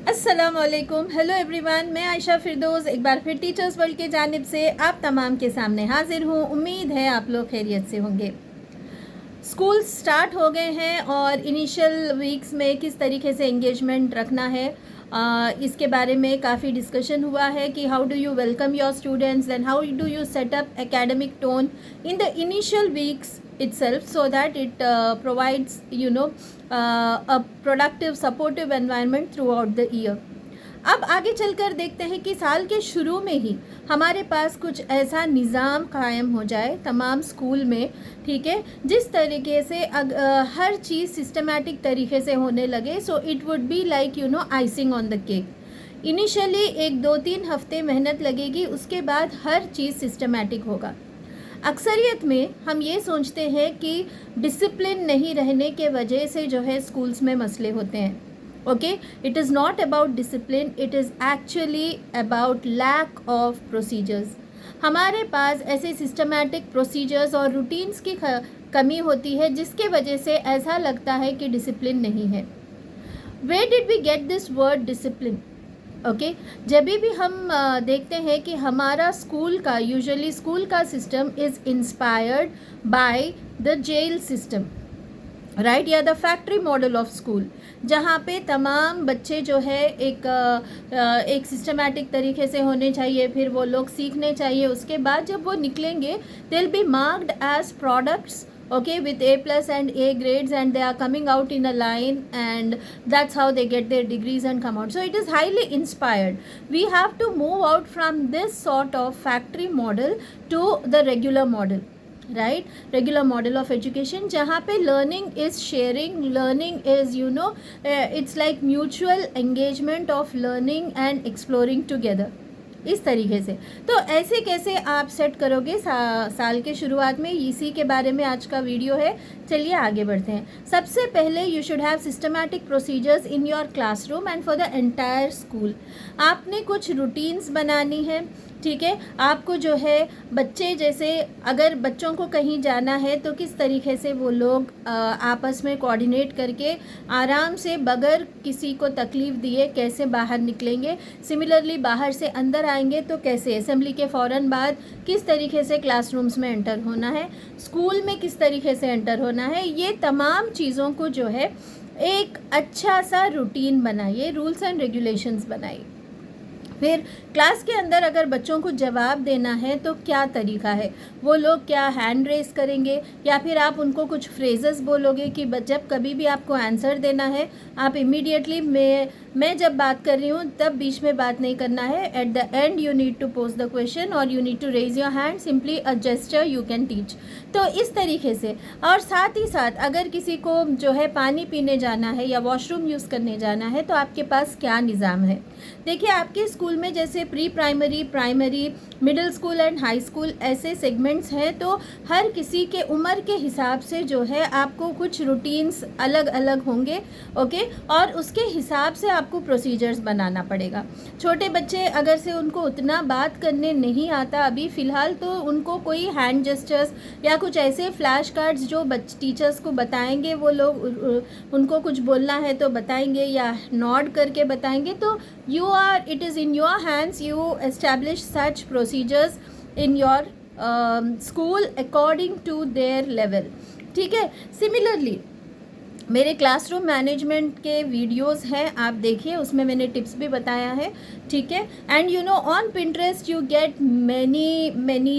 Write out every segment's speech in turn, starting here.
अस्सलामुअलैकुम, hello everyone. मैं आयशा फिरदौस एक बार फिर टीचर्स वर्ल्ड की जानिब से आप तमाम के सामने हाजिर हूँ। उम्मीद है आप लोग खैरियत से होंगे। स्कूल स्टार्ट हो गए हैं और इनिशियल वीक्स में किस तरीके से एंगेजमेंट रखना है इसके बारे में काफ़ी डिस्कशन हुआ है कि how do you welcome your students and how do you set up academic tone in the initial weeks itself so that it provides a productive supportive environment throughout the year. अब आगे चलकर देखते हैं कि साल के शुरू में ही हमारे पास कुछ ऐसा निज़ाम कायम हो जाए तमाम स्कूल में, ठीक है, जिस तरीके से हर चीज़ सिस्टमेटिक तरीके से होने लगे। So it would be like icing on the cake. Initially 1-2-3 हफ्ते मेहनत लगेगी, उसके बाद हर चीज़ सिस्टमेटिक होगा। अक्सरियत में हम ये सोचते हैं कि डिसिप्लिन नहीं रहने के वजह से जो है स्कूल्स में मसले होते हैं। Okay, it is not about discipline, it is actually about lack of procedures. हमारे पास ऐसे सिस्टमेटिक प्रोसीजर्स और रूटीन्स की कमी होती है जिसके वजह से ऐसा लगता है कि डिसिप्लिन नहीं है। Where did we get this word discipline? Okay, जब भी हम देखते हैं कि हमारा स्कूल का यूजुअली स्कूल का system is inspired by the jail system, right, या the factory model of school, जहाँ पे तमाम बच्चे जो है एक सिस्टमेटिक तरीके से होने चाहिए, फिर वो लोग सीखने चाहिए, उसके बाद जब वो निकलेंगे they will be marked as products, okay, with A+ and A grades, and they are coming out in a line, and that's how they get their degrees and come out. So it is highly inspired. We have to move out from this sort of factory model to the regular model, right? Regular model of education जहाँ पे learning is sharing, learning is it's like mutual engagement of learning and exploring together, इस तरीके से। तो ऐसे कैसे आप set करोगे साल के शुरुआत में, इसी के बारे में आज का वीडियो है। चलिए आगे बढ़ते हैं। सबसे पहले you should have systematic procedures in your classroom and for the entire school. आपने कुछ रूटीन्स बनानी है, ठीक है। आपको जो है बच्चे, जैसे अगर बच्चों को कहीं जाना है तो किस तरीके से वो लोग आपस में कोऑर्डिनेट करके आराम से बगैर किसी को तकलीफ़ दिए कैसे बाहर निकलेंगे। सिमिलरली बाहर से अंदर आएंगे तो कैसे, असेंबली के फ़ौरन बाद किस तरीके से क्लासरूम्स में एंटर होना है, स्कूल में किस तरीके से एंटर होना है, ये तमाम चीज़ों को जो है एक अच्छा सा रूटीन बनाइए, रूल्स एंड रेगुलेशंस बनाइए। फिर क्लास के अंदर अगर बच्चों को जवाब देना है तो क्या तरीका है, वो लोग क्या हैंड रेस करेंगे या फिर आप उनको कुछ फ्रेजेस बोलोगे कि जब कभी भी आपको आंसर देना है आप इमीडिएटली मैं जब बात कर रही हूँ तब बीच में बात नहीं करना है। At the end you need to pose the question और you need to raise your hand, simply a gesture you can teach. तो इस तरीके से, और साथ ही साथ अगर किसी को जो है पानी पीने जाना है या वॉशरूम यूज़ करने जाना है तो आपके पास क्या निज़ाम है। देखिए, आपके स्कूल में जैसे pre primary, primary, middle school and high school ऐसे सेगमेंट्स हैं, तो हर किसी के उम्र के हिसाब से जो है आपको कुछ रूटीन्स अलग अलग होंगे, ओके, और उसके हिसाब से आपको प्रोसीजर्स बनाना पड़ेगा। छोटे बच्चे अगर से उनको उतना बात करने नहीं आता अभी फ़िलहाल, तो उनको कोई हैंड जेस्चर्स या कुछ ऐसे फ्लैश कार्ड्स जो टीचर्स को बताएंगे, वो लोग उनको कुछ बोलना है तो बताएंगे या नॉड करके बताएंगे। तो it is in your hands, you establish such procedures in your school according to their level, ठीक है। सिमिलरली मेरे क्लासरूम मैनेजमेंट के वीडियोस हैं, आप देखिए, उसमें मैंने टिप्स भी बताया है, ठीक है। And on Pinterest you get many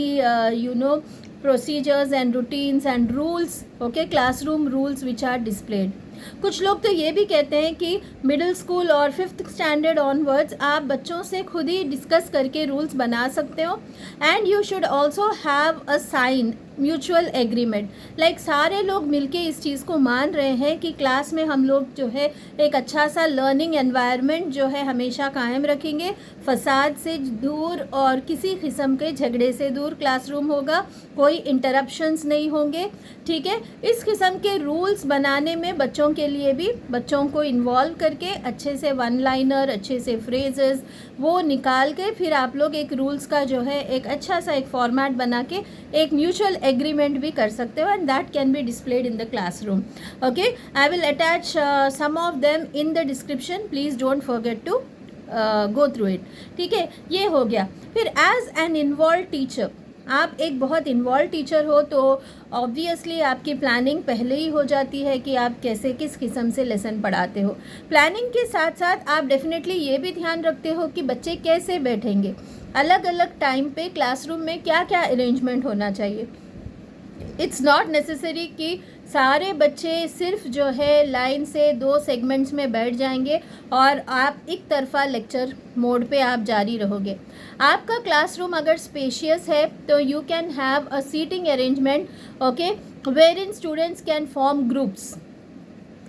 procedures and routines and rules, okay, classroom rules which are displayed. कुछ लोग तो ये भी कहते हैं कि मिडिल स्कूल और 5th स्टैंडर्ड ऑनवर्ड्स आप बच्चों से खुद ही डिस्कस करके रूल्स बना सकते हो। And you should also have a sign, mutual agreement, like सारे लोग मिलके इस चीज़ को मान रहे हैं कि क्लास में हम लोग जो है एक अच्छा सा लर्निंग एनवायरनमेंट जो है हमेशा कायम रखेंगे, फसाद से दूर और किसी किस्म के झगड़े से दूर क्लासरूम होगा, कोई इंटरप्शंस नहीं होंगे, ठीक है। इस किस्म के रूल्स बनाने में बच्चों के लिए भी बच्चों को इन्वॉल्व करके अच्छे से वन लाइनर, अच्छे से फ्रेजेस वो निकाल के फिर आप लोग एक रूल्स का जो है एक अच्छा सा एक फॉर्मेट बना के एक म्यूचुअल एग्रीमेंट भी कर सकते हो, and that can be displayed in the classroom. Okay, I will attach some of them in the description. Please don't forget to go through it. ठीक है, ये हो गया. फिर एज एन इन्वॉल्व टीचर, आप एक बहुत इन्वॉल्व टीचर हो तो ऑब्वियसली आपकी प्लानिंग पहले ही हो जाती है कि आप कैसे किस किस्म से लेसन पढ़ाते हो. प्लानिंग के साथ साथ आप डेफिनेटली ये भी ध्यान रखते हो कि बच्चे कैसे बैठेंगे, अलग अलग टाइम पे क्लासरूम में क्या क्या अरेंजमेंट होना चाहिए. इट्स नॉट नेसेसरी कि सारे बच्चे सिर्फ जो है लाइन से 2 सेगमेंट्स में बैठ जाएंगे और आप एक तरफा लेक्चर मोड पे आप जारी रहोगे. आपका क्लासरूम अगर स्पेशियस है तो you can have a seating arrangement, okay, where in students can form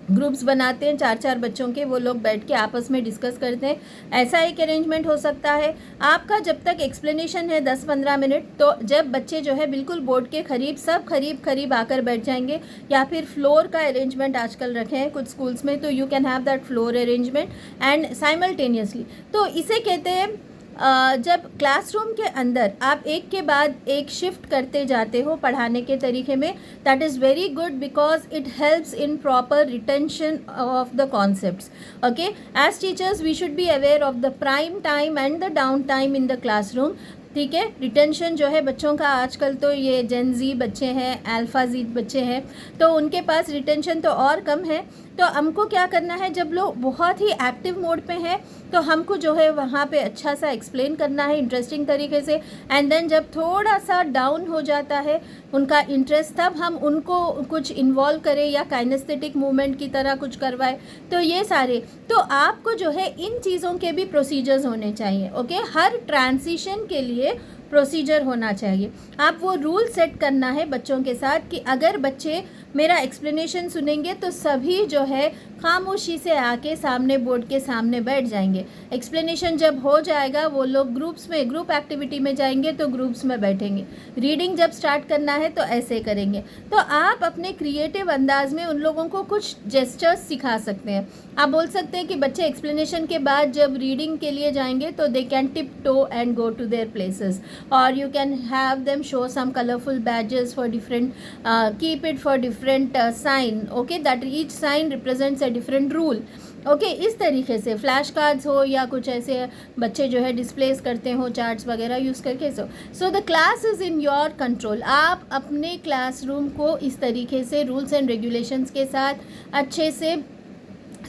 groups बनाते हैं 4-4 बच्चों के, वो लोग बैठ के आपस में डिस्कस करते हैं. ऐसा एक अरेंजमेंट हो सकता है. आपका जब तक एक्सप्लेनेशन है 10-15 मिनट, तो जब बच्चे जो है बिल्कुल बोर्ड के करीब आकर बैठ जाएंगे, या फिर फ्लोर का अरेंजमेंट आजकल रखे हैं कुछ स्कूल्स में, तो you can have that floor arrangement and simultaneously. तो इसे कहते हैं जब क्लासरूम के अंदर आप एक के बाद एक शिफ्ट करते जाते हो पढ़ाने के तरीके में, that is very good because it helps in proper retention of the concepts. Okay, as teachers we should be aware of the prime time and the down time in the classroom. ठीक है, retention जो है बच्चों का, आजकल तो ये जेन जी बच्चे हैं, अल्फ़ा जी बच्चे हैं, तो उनके पास रिटेंशन तो और कम है. तो हमको क्या करना है, जब लोग बहुत ही एक्टिव मोड पे हैं तो हमको जो है वहाँ पे अच्छा सा एक्सप्लेन करना है इंटरेस्टिंग तरीके से. एंड देन जब थोड़ा सा डाउन हो जाता है उनका इंटरेस्ट, तब हम उनको कुछ इन्वॉल्व करें या काइनेस्थेटिक मूवमेंट की तरह कुछ करवाएं. तो ये सारे, तो आपको जो है इन चीज़ों के भी प्रोसीजर्स होने चाहिए. ओके, हर ट्रांजिशन के लिए प्रोसीजर होना चाहिए. आप वो रूल सेट करना है बच्चों के साथ कि अगर बच्चे मेरा एक्सप्लेनेशन सुनेंगे तो सभी जो है खामोशी से आके सामने बोर्ड के सामने बैठ जाएंगे. एक्सप्लेनेशन जब हो जाएगा वो लोग ग्रुप एक्टिविटी में जाएंगे तो ग्रुप्स में बैठेंगे. रीडिंग जब स्टार्ट करना है तो ऐसे करेंगे. तो आप अपने क्रिएटिव अंदाज में उन लोगों को कुछ जेस्चर्स सिखा सकते हैं. आप बोल सकते हैं कि बच्चे एक्सप्लेनेशन के बाद जब रीडिंग के लिए जाएंगे तो they can tiptoe and go to their places, और you can have them show some colourful badges for different, keep it for different sign, okay, that each sign represents a different rule. Okay, इस तरीके से flash cards हो या कुछ ऐसे बच्चे जो है डिस्प्लेस करते हो चार्ट्स वगैरह यूज़ करके. So the class is in your control. आप अपने क्लासरूम को इस तरीके से रूल्स एंड रेगुलेशंस के साथ अच्छे से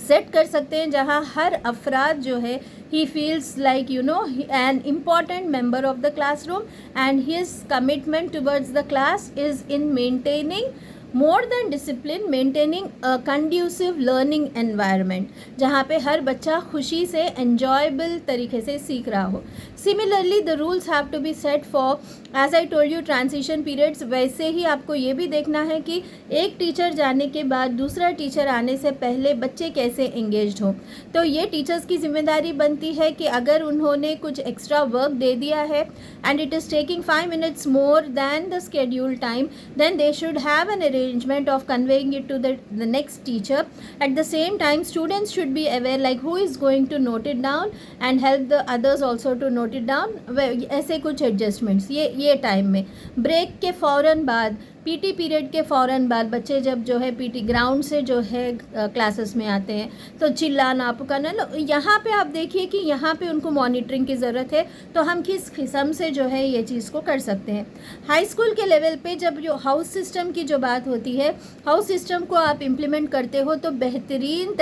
सेट कर सकते हैं जहां हर अफराद जो है he feels like an important member of the classroom, and his commitment towards the class is in maintaining more than discipline, maintaining a conducive learning environment जहाँ पे हर बच्चा खुशी से enjoyable तरीके से सीख रहा हो. Similarly, the rules have to be set for, as I told you, transition periods. वैसे ही आपको ये भी देखना है कि एक टीचर जाने के बाद दूसरा टीचर आने से पहले बच्चे कैसे एंगेज्ड हो. तो ये टीचर्स की जिम्मेदारी बनती है कि अगर उन्होंने कुछ एक्स्ट्रा वर्क दे दिया है and it is taking 5 minutes more than the scheduled time, then they should have an arrangement of conveying it to the next teacher. At the same time, students should be aware like who is going to note it down and help the others also to note it down. ऐसे कुछ adjustments ये time में. Break के फ़ौरन बाद, PT period के फ़ौरन बाद बच्चे जब जो है पीटी ग्राउंड से जो है क्लासेस में आते हैं तो चिल्लाना पुकारना, यहाँ पे आप देखिए कि यहाँ पे उनको मॉनिटरिंग की ज़रूरत है. तो हम किस किस्म से जो है ये चीज़ को कर सकते हैं. हाई स्कूल के लेवल पे जब जो हाउस सिस्टम की जो बात होती है, हाउस सिस्टम को आप इम्प्लीमेंट करते हो तो बेहतरीन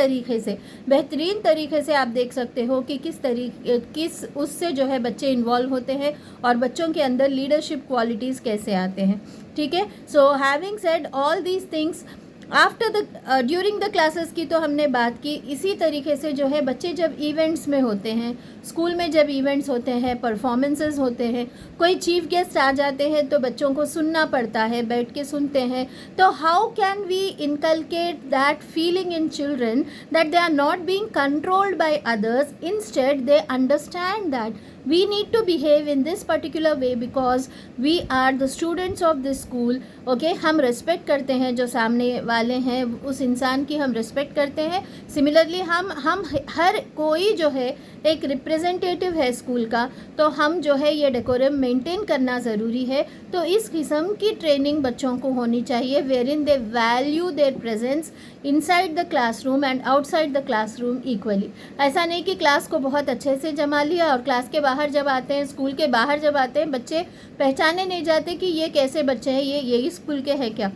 तरीके से आप देख सकते हो कि किस उससे जो है बच्चे इन्वॉल्व होते हैं और बच्चों के अंदर लीडरशिप क्वालिटीज़ कैसे आते हैं. ठीक है, so having said all these things, after the during the classes की तो हमने बात की. इसी तरीके से जो है बच्चे जब इवेंट्स में होते हैं, स्कूल में जब इवेंट्स होते हैं, परफॉर्मेंसेस होते हैं, कोई चीफ गेस्ट आ जाते हैं तो बच्चों को सुनना पड़ता है, बैठ के सुनते हैं. तो how can we inculcate that feeling in children that they are not being controlled by others, instead they understand that we need to behave in this particular way because we are the students of this school. okay, हम respect करते हैं जो सामने वाले हैं, उस इंसान की हम respect करते हैं. Similarly हम हर कोई जो है एक रिप्रेजेंटेटिव है स्कूल का, तो हम जो है ये डेकोरम मेंटेन करना ज़रूरी है। तो इस किस्म की ट्रेनिंग बच्चों को होनी चाहिए, where in they value their presence inside the classroom and outside the classroom equally. ऐसा नहीं कि क्लास को बहुत अच्छे से जमा लिया और क्लास के बाहर जब आते हैं, स्कूल के बाहर जब आते हैं, बच्चे पहचाने नहीं जाते कि ये कैसे बच्चे हैं, ये यही स्कूल के हैं क्या।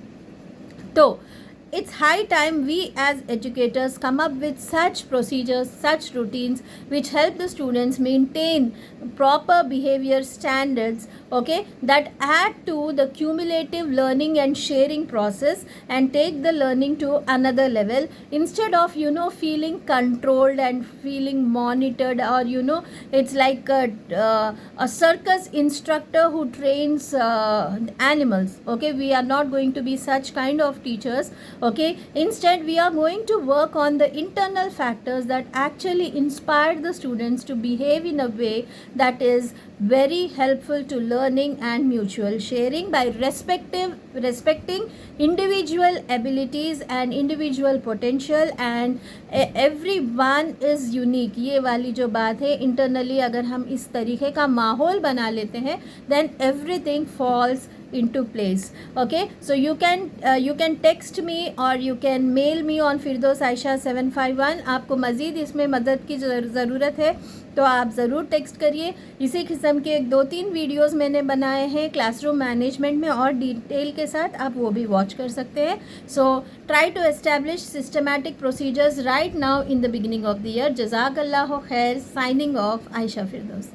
तो it's high time we as educators come up with such procedures, such routines which help the students maintain proper behavior standards, okay, that add to the cumulative learning and sharing process and take the learning to another level, instead of feeling controlled and feeling monitored, or it's like a circus instructor who trains animals. Okay, we are not going to be such kind of teachers. Okay, instead we are going to work on the internal factors that actually inspire the students to behave in a way that is very helpful to learning and mutual sharing by respecting individual abilities and individual potential, and everyone is unique. ये वाली जो बात है, internally अगर हम इस तरीके का माहौल बना लेते हैं, then everything falls into place. Okay, so you can text me or you can mail me on Firdaus Aisha 751. आपको मज़ीद इसमें मदद की ज़रूरत है तो आप ज़रूर टेक्स्ट करिए। इसी किस्म के 2-3 वीडियोस मैंने बनाए हैं क्लासरूम मैनेजमेंट में और डिटेल के साथ, आप वो भी वॉच कर सकते हैं। So try to establish systematic procedures right now in the beginning of the year. जज़ाकल्लाह खैर। साइनिंग ऑफ, आयशा फिरदौस।